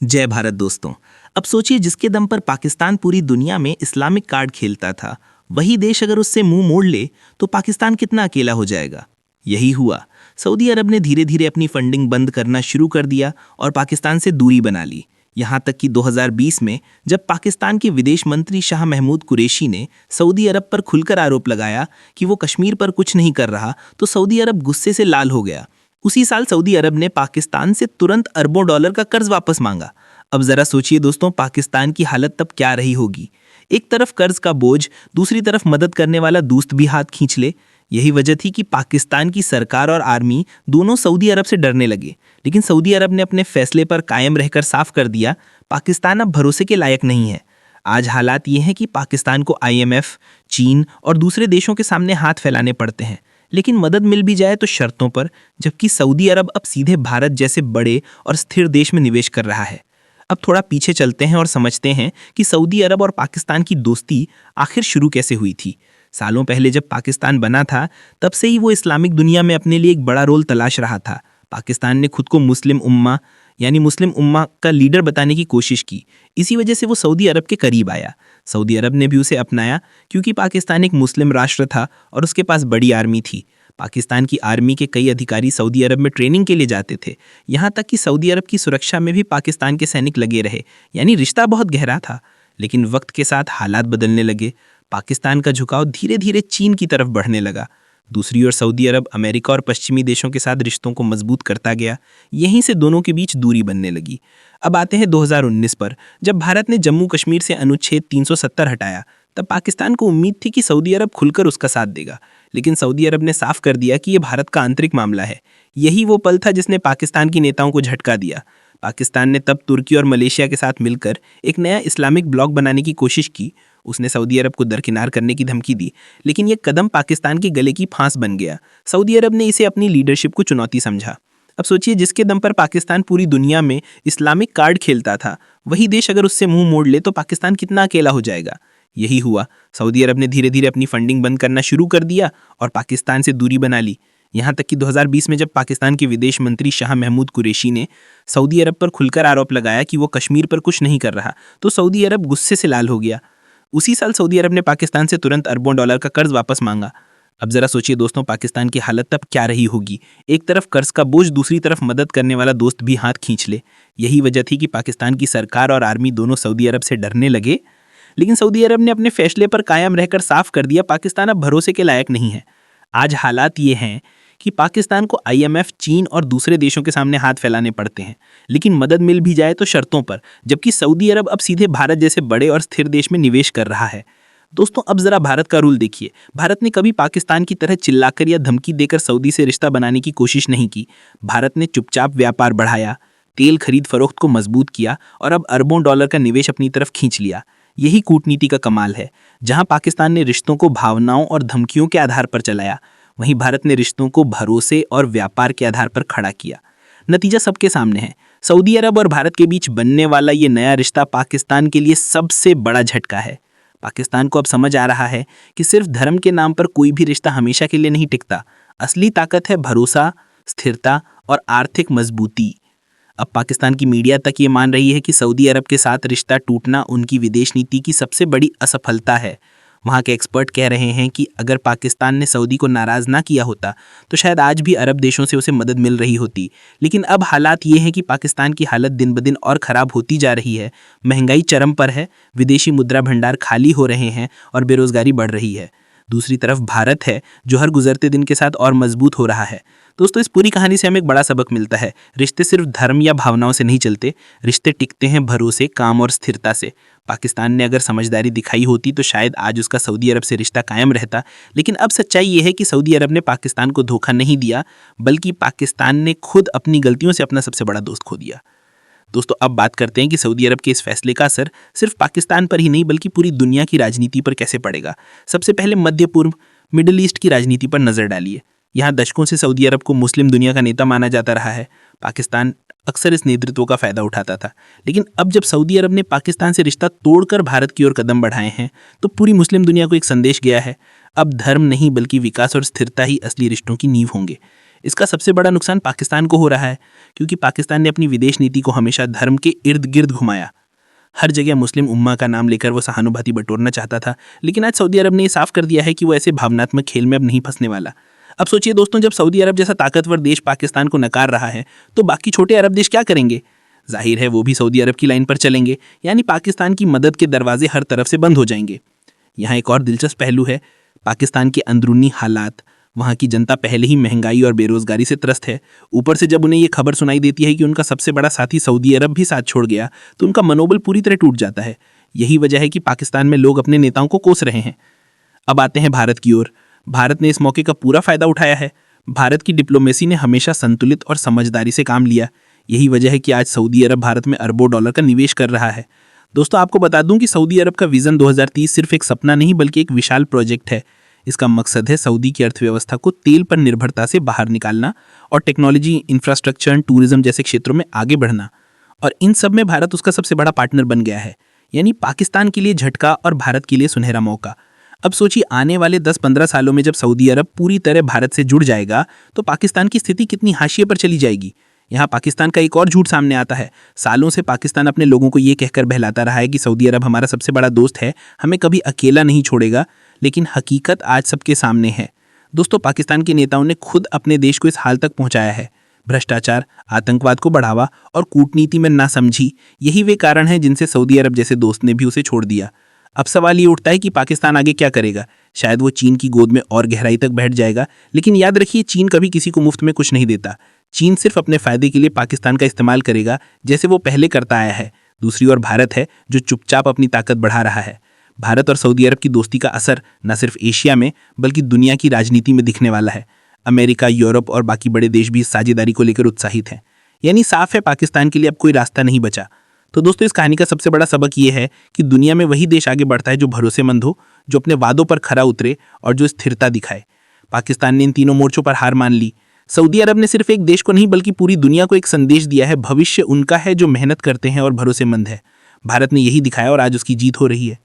जय भारत दोस्तों। अब सोचिए, जिसके दम पर पाकिस्तान पूरी दुनिया में इस्लामिक कार्ड खेलता था, वही देश अगर उससे मुंह मोड़ ले तो पाकिस्तान कितना अकेला हो जाएगा। यही हुआ। सऊदी अरब ने धीरे धीरे अपनी फंडिंग बंद करना शुरू कर दिया और पाकिस्तान से दूरी बना ली। यहाँ तक कि 2020 में जब पाकिस्तान के विदेश मंत्री शाह महमूद कुरैशी ने सऊदी अरब पर खुलकर आरोप लगाया कि वो कश्मीर पर कुछ नहीं कर रहा, तो सऊदी अरब गुस्से से लाल हो गया। उसी साल सऊदी अरब ने पाकिस्तान से तुरंत अरबों डॉलर का कर्ज वापस मांगा। अब जरा सोचिए दोस्तों, पाकिस्तान की हालत तब क्या रही होगी। एक तरफ कर्ज का बोझ, दूसरी तरफ मदद करने वाला दोस्त भी हाथ खींच ले। यही वजह थी कि पाकिस्तान की सरकार और आर्मी दोनों सऊदी अरब से डरने लगे। लेकिन सऊदी अरब ने अपने फैसले पर कायम रहकर साफ कर दिया, पाकिस्तान अब भरोसे के लायक नहीं है। आज हालात ये हैं कि पाकिस्तान को IMF, चीन और दूसरे देशों के सामने हाथ फैलाने पड़ते हैं। लेकिन मदद मिल भी जाए तो शर्तों पर, जबकि सऊदी अरब अब सीधे भारत जैसे बड़े और स्थिर देश में निवेश कर रहा है। अब थोड़ा पीछे चलते हैं और समझते हैं कि सऊदी अरब और पाकिस्तान की दोस्ती आखिर शुरू कैसे हुई थी। सालों पहले जब पाकिस्तान बना था, तब से ही वो इस्लामिक दुनिया में अपने लिए एक बड़ा रोल तलाश रहा था। पाकिस्तान ने खुद को मुस्लिम उम्मा का लीडर बताने की कोशिश की। इसी वजह से वो सऊदी अरब के करीब आया। सऊदी अरब ने भी उसे अपनाया, क्योंकि पाकिस्तान एक मुस्लिम राष्ट्र था और उसके पास बड़ी आर्मी थी। पाकिस्तान की आर्मी के कई अधिकारी सऊदी अरब में ट्रेनिंग के लिए जाते थे। यहाँ तक कि सऊदी अरब की सुरक्षा में भी पाकिस्तान के सैनिक लगे रहे। यानी रिश्ता बहुत गहरा था। लेकिन वक्त के साथ हालात बदलने लगे। पाकिस्तान का झुकाव धीरे धीरे चीन की तरफ बढ़ने लगा। दूसरी ओर सऊदी अरब अमेरिका और पश्चिमी देशों के साथ रिश्तों को मजबूत करता गया। यहीं से दोनों के बीच दूरी बनने लगी। अब आते हैं 2019 पर, जब भारत ने जम्मू कश्मीर से अनुच्छेद 370 हटाया। तब पाकिस्तान को उम्मीद थी कि सऊदी अरब खुलकर उसका साथ देगा। लेकिन सऊदी अरब ने साफ कर दिया कि यह भारत का आंतरिक मामला है। यही वो पल था जिसने पाकिस्तान की नेताओं को झटका दिया। पाकिस्तान ने तब तुर्की और मलेशिया के साथ मिलकर एक नया इस्लामिक ब्लॉक बनाने की कोशिश की। उसने सऊदी अरब को दरकिनार करने की धमकी दी, लेकिन यह कदम पाकिस्तान के गले की फांस बन गया। सऊदी अरब ने इसे अपनी लीडरशिप को चुनौती समझा। अब सोचिए, जिसके दम पर पाकिस्तान पूरी दुनिया में इस्लामिक कार्ड खेलता था, वही देश अगर उससे मुंह मोड़ ले तो पाकिस्तान कितना अकेला हो जाएगा। यही हुआ। सऊदी अरब ने धीरे धीरे अपनी फंडिंग बंद करना शुरू कर दिया और पाकिस्तान से दूरी बना ली। यहाँ तक कि 2020 में जब पाकिस्तान के विदेश मंत्री शाह महमूद कुरैशी ने सऊदी अरब पर खुलकर आरोप लगाया कि वो कश्मीर पर कुछ नहीं कर रहा, तो सऊदी अरब गुस्से से लाल हो गया। उसी साल सऊदी अरब ने पाकिस्तान से तुरंत अरबों डॉलर का कर्ज वापस मांगा। अब जरा सोचिए दोस्तों, पाकिस्तान की हालत तब क्या रही होगी। एक तरफ कर्ज का बोझ, दूसरी तरफ मदद करने वाला दोस्त भी हाथ खींच ले। यही वजह थी कि पाकिस्तान की सरकार और आर्मी दोनों सऊदी अरब से डरने लगे। लेकिन सऊदी अरब ने अपने फैसले पर कायम रहकर साफ कर दिया, पाकिस्तान अब भरोसे के लायक नहीं है। आज हालात ये हैं कि पाकिस्तान को IMF, चीन और दूसरे देशों के सामने हाथ फैलाने पड़ते हैं। लेकिन मदद मिल भी जाए तो शर्तों पर, जबकि सऊदी अरब अब सीधे भारत जैसे बड़े और स्थिर देश में निवेश कर रहा है। दोस्तों, अब जरा भारत का रूल देखिए। भारत ने कभी पाकिस्तान की तरह चिल्लाकर या धमकी देकर सऊदी से रिश्ता बनाने की कोशिश नहीं की। भारत ने चुपचाप व्यापार बढ़ाया, तेल खरीद फरोख्त को मजबूत किया और अब अरबों डॉलर का निवेश अपनी तरफ खींच लिया। यही कूटनीति का कमाल है। जहां पाकिस्तान ने रिश्तों को भावनाओं और धमकियों के आधार पर चलाया, वहीं भारत ने रिश्तों को भरोसे और व्यापार के आधार पर खड़ा किया। नतीजा सबके सामने है। सऊदी अरब और भारत के बीच बनने वाला ये नया रिश्ता पाकिस्तान के लिए सबसे बड़ा झटका है। पाकिस्तान को अब समझ आ रहा है कि सिर्फ धर्म के नाम पर कोई भी रिश्ता हमेशा के लिए नहीं टिकता। असली ताकत है भरोसा, स्थिरता और आर्थिक मजबूती। अब पाकिस्तान की मीडिया तक ये मान रही है कि सऊदी अरब के साथ रिश्ता टूटना उनकी विदेश नीति की सबसे बड़ी असफलता है। वहाँ के एक्सपर्ट कह रहे हैं कि अगर पाकिस्तान ने सऊदी को नाराज़ ना किया होता तो शायद आज भी अरब देशों से उसे मदद मिल रही होती। लेकिन अब हालात ये हैं कि पाकिस्तान की हालत दिन ब दिन और ख़राब होती जा रही है। महंगाई चरम पर है, विदेशी मुद्रा भंडार खाली हो रहे हैं और बेरोज़गारी बढ़ रही है। दूसरी तरफ भारत है, जो हर गुजरते दिन के साथ और मजबूत हो रहा है। दोस्तों, इस पूरी कहानी से हमें एक बड़ा सबक मिलता है। रिश्ते सिर्फ धर्म या भावनाओं से नहीं चलते। रिश्ते टिकते हैं भरोसे, काम और स्थिरता से। पाकिस्तान ने अगर समझदारी दिखाई होती तो शायद आज उसका सऊदी अरब से रिश्ता कायम रहता। लेकिन अब सच्चाई ये है कि सऊदी अरब ने पाकिस्तान को धोखा नहीं दिया, बल्कि पाकिस्तान ने खुद अपनी गलतियों से अपना सबसे बड़ा दोस्त खो दिया। दोस्तों, अब बात करते हैं कि सऊदी अरब के इस फैसले का असर सिर्फ पाकिस्तान पर ही नहीं बल्कि पूरी दुनिया की राजनीति पर कैसे पड़ेगा। सबसे पहले मध्य पूर्व, मिडिल ईस्ट की राजनीति पर नजर डालिए। यहाँ दशकों से सऊदी अरब को मुस्लिम दुनिया का नेता माना जाता रहा है। पाकिस्तान अक्सर इस नेतृत्व का फायदा उठाता था। लेकिन अब जब सऊदी अरब ने पाकिस्तान से रिश्ता तोड़कर भारत की ओर कदम बढ़ाए हैं, तो पूरी मुस्लिम दुनिया को एक संदेश गया है, अब धर्म नहीं बल्कि विकास और स्थिरता ही असली रिश्तों की नींव होंगे। इसका सबसे बड़ा नुकसान पाकिस्तान को हो रहा है, क्योंकि पाकिस्तान ने अपनी विदेश नीति को हमेशा धर्म के इर्द गिर्द घुमाया। हर जगह मुस्लिम उम्मा का नाम लेकर वो सहानुभूति बटोरना चाहता था, लेकिन आज सऊदी अरब ने ये साफ कर दिया है कि वो ऐसे भावनात्मक खेल में अब नहीं फंसने वाला। अब सोचिए दोस्तों, जब सऊदी अरब जैसा ताकतवर देश पाकिस्तान को नकार रहा है, तो बाकी छोटे अरब देश क्या करेंगे? जाहिर है वो भी सऊदी अरब की लाइन पर चलेंगे, यानी पाकिस्तान की मदद के दरवाजे हर तरफ से बंद हो जाएंगे। यहाँ एक और दिलचस्प पहलू है, पाकिस्तान के अंदरूनी हालात। वहाँ की जनता पहले ही महंगाई और बेरोजगारी से त्रस्त है। ऊपर से जब उन्हें ये खबर सुनाई देती है कि उनका सबसे बड़ा साथी सऊदी अरब भी साथ छोड़ गया, तो उनका मनोबल पूरी तरह टूट जाता है। यही वजह है कि पाकिस्तान में लोग अपने नेताओं को कोस रहे हैं। अब आते हैं भारत की ओर। भारत ने इस मौके का पूरा फायदा उठाया है। भारत की डिप्लोमेसी ने हमेशा संतुलित और समझदारी से काम लिया। यही वजह है कि आज सऊदी अरब भारत में अरबों डॉलर का निवेश कर रहा है। दोस्तों, आपको बता दूं कि सऊदी अरब का विजन 2030 सिर्फ एक सपना नहीं बल्कि एक विशाल प्रोजेक्ट है। इसका मकसद है सऊदी की अर्थव्यवस्था को तेल पर निर्भरता से बाहर निकालना और टेक्नोलॉजी, इंफ्रास्ट्रक्चर, टूरिज्म जैसे क्षेत्रों में आगे बढ़ना। और इन सब में भारत उसका सबसे बड़ा पार्टनर बन गया है। यानी पाकिस्तान के लिए झटका और भारत के लिए सुनहरा मौका। अब सोचिए, आने वाले 10-15 सालों में जब सऊदी अरब पूरी तरह भारत से जुड़ जाएगा, तो पाकिस्तान की स्थिति कितनी हाशिए पर चली जाएगी। यहाँ पाकिस्तान का एक और झूठ सामने आता है। सालों से पाकिस्तान अपने लोगों को ये कहकर बहलाता रहा है कि सऊदी अरब हमारा सबसे बड़ा दोस्त है, हमें कभी अकेला नहीं छोड़ेगा, लेकिन हकीकत आज सबके सामने है। दोस्तों, पाकिस्तान के नेताओं ने खुद अपने देश को इस हाल तक पहुंचाया है। भ्रष्टाचार, आतंकवाद को बढ़ावा और कूटनीति में नासमझी, यही वे कारण हैं जिनसे सऊदी अरब जैसे दोस्त ने भी उसे छोड़ दिया। अब सवाल ये उठता है कि पाकिस्तान आगे क्या करेगा। शायद वो चीन की गोद में और गहराई तक बैठ जाएगा, लेकिन याद रखिए, चीन कभी किसी को मुफ्त में कुछ नहीं देता। चीन सिर्फ अपने फायदे के लिए पाकिस्तान का इस्तेमाल करेगा, जैसे वो पहले करता आया है। दूसरी ओर भारत है, जो चुपचाप अपनी ताकत बढ़ा रहा है। भारत और सऊदी अरब की दोस्ती का असर न सिर्फ एशिया में बल्कि दुनिया की राजनीति में दिखने वाला है। अमेरिका, यूरोप और बाकी बड़े देश भी इस साझेदारी को लेकर उत्साहित हैं। यानी साफ है, पाकिस्तान के लिए अब कोई रास्ता नहीं बचा। तो दोस्तों, इस कहानी का सबसे बड़ा सबक ये है कि दुनिया में वही देश आगे बढ़ता है जो भरोसेमंद हो, जो अपने वादों पर खरा उतरे और जो स्थिरता दिखाए। पाकिस्तान ने इन तीनों मोर्चों पर हार मान ली। सऊदी अरब ने सिर्फ एक देश को नहीं बल्कि पूरी दुनिया को एक संदेश दिया है, भविष्य उनका है जो मेहनत करते हैं और भरोसेमंद है। भारत ने यही दिखाया और आज उसकी जीत हो रही है।